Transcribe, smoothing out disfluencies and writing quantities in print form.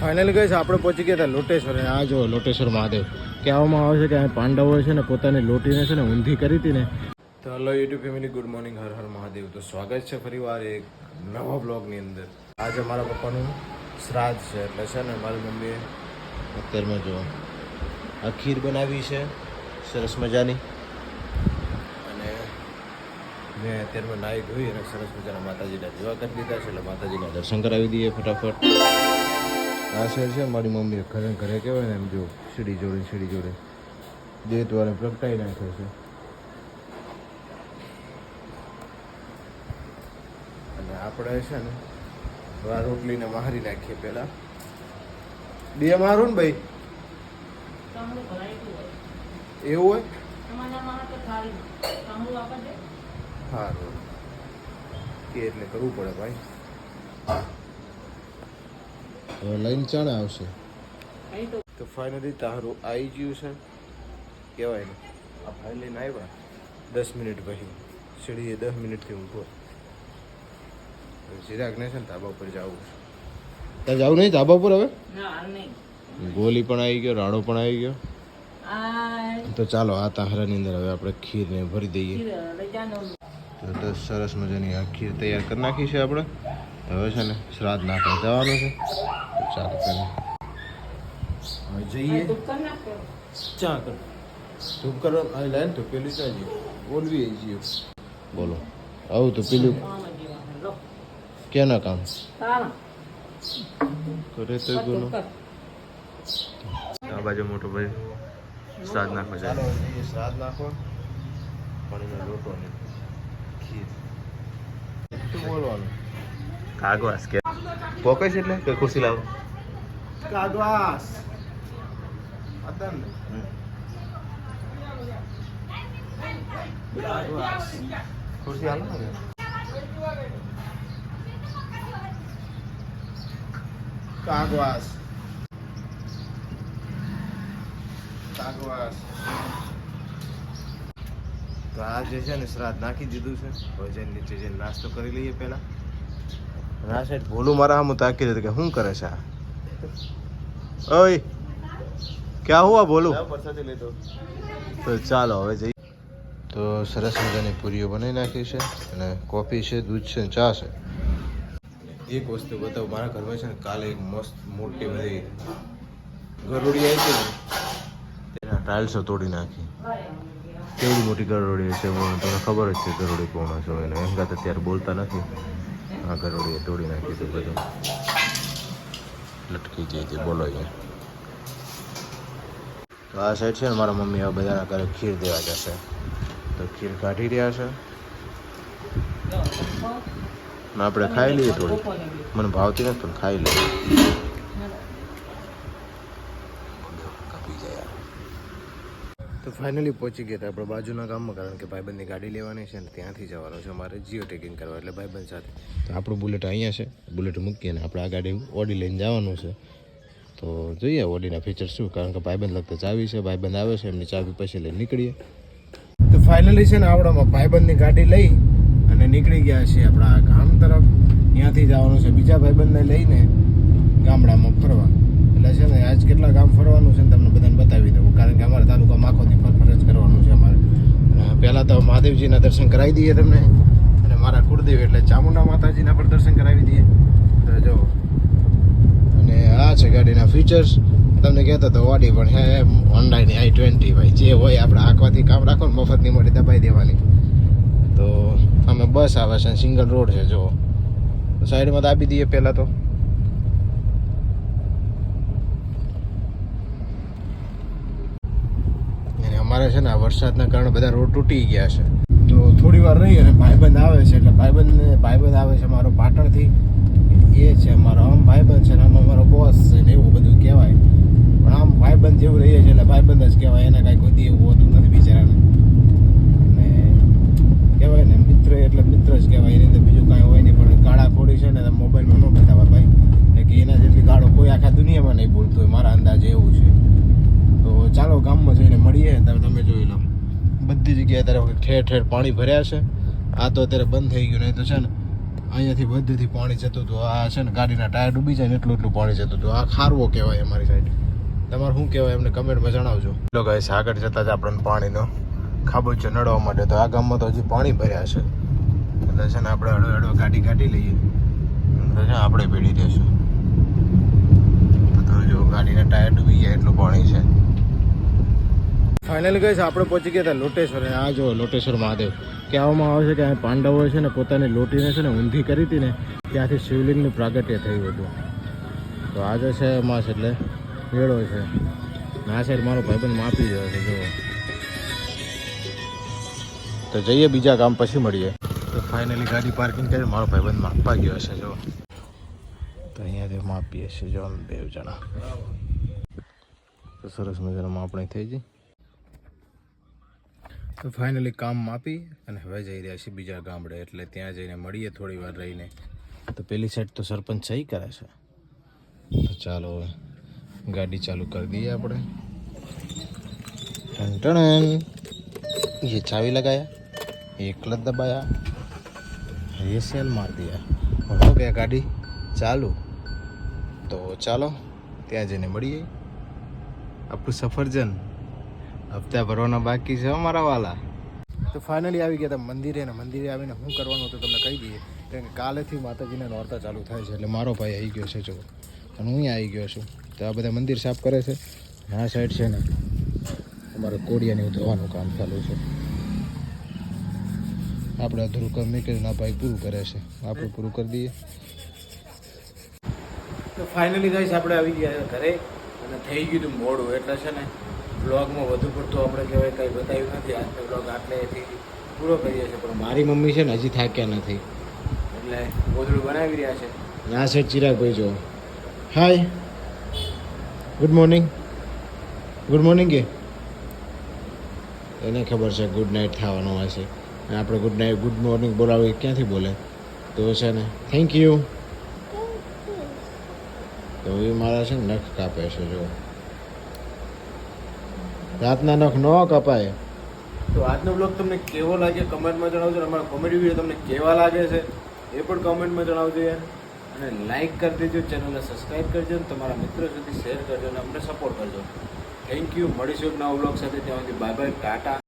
Finally ગઈ છે આપણે પહોંચી ગયા હતા લોટેશ્વર. આ જો લોટેશ્વર મહાદેવ કહેવામાં આવે છે કે આ પાંડવોએ છે ને પોતાની લોટીને છે ને ઊંધી કરી હતી ને. તો hello YouTube family, good morning, હર હર મહાદેવ. તો સ્વાગત છે ફરીવાર એક નવા બ્લોગની અંદર. આજે મારા પપ્પાનું શ્રાદ્ધ છે એટલે છે ને મારી મમ્મીએ અત્યારમાં જો આ ખીર બનાવી છે સરસ મજાની, અને મેં અત્યારમાં નાહી ધોઈ અને સરસ મજાના માતાજીના દીવા કરી દીધા છે એટલે માતાજીના દર્શન કરાવી દઈએ ફટાફટ. આ સાઈડ છે મારી મમ્મીએ ઘરે ઘરે કહેવાય ને એમ જો સીડી જોડે જે દ્વારે પ્રગટાઈ નાખ્યો છે. અને આપણે છે ને આ રોટલીને મારી નાખીએ પહેલાં. બે મારું ને ભાઈ એવું હોય સારું કે એટલે કરવું પડે ભાઈ. હવે લઈને ચાણે આવશે. તો ફાઇનલી તારું આવી ગયું છે કહેવાય ને. આ ફાઇલ લઈને આવ્યા 10 મિનિટ પછી સીડીએ 10 મિનિટથી ઊભો. ચિરાગને છે ને ધાબા ઉપર જવું છે. ત્યાં જવું નહીં ધાબા ઉપર હવે? ગોલી પણ આવી ગયો, રાણો પણ આવી ગયો. તો ચાલો આ તાહરાની અંદર હવે આપણે ખીરને ભરી દઈએ. તો સરસ મજાની આ ખીર તૈયાર કરી નાખી છે આપણે. હવે છે ને શ્રાદ્ધ નાખવા જવાનું છે. તો ચાલો પહેલાં હવે જઈએ ચા કર ધૂપ કરવા આવી લાય ને તો પેલું ચા જઈએ બોલવી આવી જઈએ. બોલો આવું તો પેલું ક્યાંના કામ કરે તો બોલો. આ બાજુ મોટો ભાઈ શ્રાદ્ધ નાખવા ચાલો જઈએ. શ્રાદ્ધ નાખવા પાણીનો લોટો ને ખીર. શું બોલવાનું? કાગવાસ કે પોકે છે એટલે કે ખુરશી લાવો. કાગવાસ હતા ને કાગવાસ ખુરશી હાલો ને. કાગવાસ કાગવાસ. તો આ જે છે ને શ્રાદ્ધ નાખી દીધું છે. હવે જઈને નીચે જઈને નાસ્તો કરી લઈએ પહેલાં. ના સાઈડ ભોલું મારા આમ તાકી દે કે શું કરે છે આ? ઓય ક્યાં હુઆ ભોલું? તો ચાલો હવે જઈએ. તો સરસ મજાની પૂરીઓ બનાવી નાખી છે અને કોફી છે, દૂધ છે, ચા છે. એક વસ્તુ બતાવું, મારા ઘરમાં છે ને કાલે એક મસ્ત મોટી બધી ગરોડી આવી હતી ને તેના ટાઇલ્સો તોડી નાખી. કેવડી મોટી ગરોડી છે તમને ખબર જ છે. ગરોડી કોણ છે એને એમ કાં અત્યારે બોલતા નથી. આ ગરોડીએ તોડી નાખી હતું બધું, લટકી ગઈ હતી. બોલો અહીંયા તો આ સાઈડ છે ને મારા મમ્મી હવે બધાના ઘરે ખીર દેવા જશે. તો ખીર કાઢી રહ્યા છે ને આપણે ખાઈ લઈએ. થોડી મને ભાવતી નથી પણ ખાઈ લઈએ. તો ફાઇનલી પહોંચી ગયા હતા આપણે બાજુના ગામમાં, કારણ કે ભાઈબંધની ગાડી લેવાની છે ને ત્યાંથી જવાનું છે અમારે જીઓ ટેકિંગ કરવા, એટલે ભાઈબંધ સાથે. તો આપણું બુલેટ અહીંયા છે, બુલેટ મૂકીએ ને આપણે આ ગાડી ઓડી લઈને જવાનું છે. તો જોઈએ ઓડીના ફીચર શું, કારણ કે ભાઈબંધ લગતા ચાવી છે, ભાઈબંધ આવે છે એમની ચાવી પછી લઈને નીકળીએ. તો ફાઇનલી છે ને આપણામાં ભાઈબંધની ગાડી લઈ અને નીકળી ગયા છીએ આપણા ગામ તરફ. ત્યાંથી જવાનું છે બીજા ભાઈબંધને લઈને ગામડામાં ફરવા. એટલે છે ને આજ કેટલા ગામ ફરવાનું છે ને તમને બધાને બતાવી દઉં, કારણ કે અમારા તાલુકામાં આખોથી ફરજ કરવાનું છે અમારે. પહેલાં તો મહાદેવજીના દર્શન કરાવી દઈએ તમને, અને મારા કુળદેવ એટલે ચામુંડા માતાજીના પણ દર્શન કરાવી દઈએ. તો જો અને આ છે ગાડીના ફીચર્સ. તમને કહેતો તો ઓડી પણ હે હોન્ડાની i20 ભાઈ. જે હોય આપણે આંખવાથી કામ રાખો ને મફતની મોટી દબાઈ દેવાની. તો અમે બસ આવે છે, સિંગલ રોડ છે. જો સાઈડમાં દાબી દઈએ પહેલાં તો. અમારે છે ને આ વરસાદના કારણે બધા રોડ તૂટી ગયા છે. તો થોડી વાર રહી અને ભાઈબંધ આવે છે. એટલે ભાઈબંધ આવે છે મારો પાટણથી. એ છે મારો આમ ભાઈબંધ છે ને આમ અમારો બોસ છે ને એવું બધું કહેવાય. પણ આમ ભાઈબંધ જેવું રહીએ છે એટલે ભાઈબંધ જ કહેવાય. એને કાંઈ કોઈ દી એવું હોતું નથી બિચારાને. અને કહેવાય ને મિત્ર એટલે મિત્ર જ કહેવાય. એની અંદર બીજું કાંઈ હોય નહીં. પણ ગાળા ખોડી છે ને મોબાઈલમાં ન બતાવે ભાઈ, એટલે કે એના જેટલી ગાળો કોઈ આખા દુનિયામાં નહીં બોલતું હોય. મારા અંદાજે એવું છે. તો ચાલો ગામમાં જઈને મળીએ. તમે જોઈ લો બધી જગ્યાએ અત્યારે ઠેર ઠેર પાણી ભર્યા છે. આ તો અત્યારે બંધ થઈ ગયું, નહીં તો છે ને અહીંયાથી બધેથી પાણી જતું હતું. આ છે ને ગાડીના ટાયર ડૂબી જાય ને એટલું પાણી જતું હતું. આ ખારવો કહેવાય અમારી સાઈડ. તમારે શું કહેવાય એમને કમેન્ટમાં જણાવજો. ચલો ગાઈસ, આગળ જતા જ આપણને પાણીનો ખાબોચિયો નડવા માંડે. તો આ ગામમાં તો હજી પાણી ભર્યા છે એટલે છે ને આપણે હળો ગાડી કાઢી લઈએ એટલે છે આપણે પીડી દેશું. તો જો ગાડીના ટાયર ડૂબી ગયા એટલું પાણી છે. ફાઇનલી ગઈ આપણે પહોંચી ગયા હતા લોટેશ્વર. આ જો લોટેશ્વર મહાદેવ કહેવામાં આવે છે કે આ પાંડવોએ છે ને પોતાની લોટીને છે ને ઊંધી કરી હતી ને ત્યાંથી શિવલિંગનું પ્રાગટ્ય થયું હતું. તો આજે છે માસ એટલે મેળો છે. આ સાઈડ મારો ભાઈબંધ માપી ગયો છે જો. તો જઈએ બીજા કામ પછી મળીએ. તો ફાઇનલી ગાડી પાર્કિંગ કરી મારો ભાઈબંધ માપવા ગયો છે જો. તો અહીંયાથી માપીએ છીએ જો અમે 2 જણા. તો સરસ મજાના માપણી થઈ ગઈ. તો ફાઇનલી કામ માપી અને હવે જઈ રહ્યા છીએ બીજા ગામડે એટલે ત્યાં જઈને મળીએ થોડી વાર રહીને. તો પેલી સાઈડ તો સરપંચ સહી કરે છે. તો ચાલો હવે ગાડી ચાલુ કરી દઈએ આપણે. ये चाबी लगाया, ये क्लच दबाया, ये सेल मार दिया और हो गया गाड़ी चालू. तो ચાલો ત્યાં જઈને મળીએ. આપણું સફરજન હપ્તા ભરવાના બાકી છે અમારા વાલા. તો ફાઇનલી આવી ગયા હતા મંદિરે. ને મંદિરે આવીને શું કરવાનું હતું તમને કહી દઈએ. કારણ કે કાલેથી માતાજીના નોરતા ચાલુ થાય છે એટલે મારો ભાઈ આવી ગયો છે જો અને હું અહીંયા આવી ગયો છું. તો આ બધા મંદિર સાફ કરે છે. આ સાઈડ છે ને અમારે કોડિયાને ધોવાનું કામ ચાલુ છે. આપણે અધૂરું કામ નીકળીને ભાઈ પૂરું કરે છે, આપણે પૂરું કરી દઈએ. તો ફાઇનલી ગાઈસ આપણે આવી ગયા ઘરે અને થઈ ગયું હતું મોડું એટલે છે ને બ્લોગમાં વધુ પડતું આપણે કહેવાય કંઈ બતાવ્યું નથી. આજનો બ્લોગ આટલેથી પૂરો કરીએ છીએ. પણ મારી મમ્મી છે ને હજી થાક્યા નથી એટલે ગોદડું બનાવી રહ્યા છે. આ સાઈડ ચિરાગભાઈ જો. હાય, ગુડ મોર્નિંગ. ગુડ મોર્નિંગ કે એને ખબર છે ગુડ નાઇટ થવાનું હોય છે. આપણે ગુડ નાઇટ ગુડ મોર્નિંગ બોલાવીએ ક્યાંથી બોલે. તો છે ને થેન્ક યુ. તો એ મારા છે ને નખ કાપે છે જો. રાતના નખ ન કપાય. તો આજનો બ્લોગ તમને કેવો લાગે કમેન્ટમાં જણાવજો. અમારા કોમેડી વિડીયો તમને કેવા લાગે છે એ પણ કમેન્ટમાં જણાવજો યાર. અને લાઇક કરી દેજો, ચેનલને સબસ્ક્રાઈબ કરજો અને તમારા મિત્રો સુધી શેર કરજો અને અમને સપોર્ટ કરજો. Thank you. મળીશું એક નવા બ્લોગ સાથે. ત્યાં સુધી બાય બાય, ટાટા.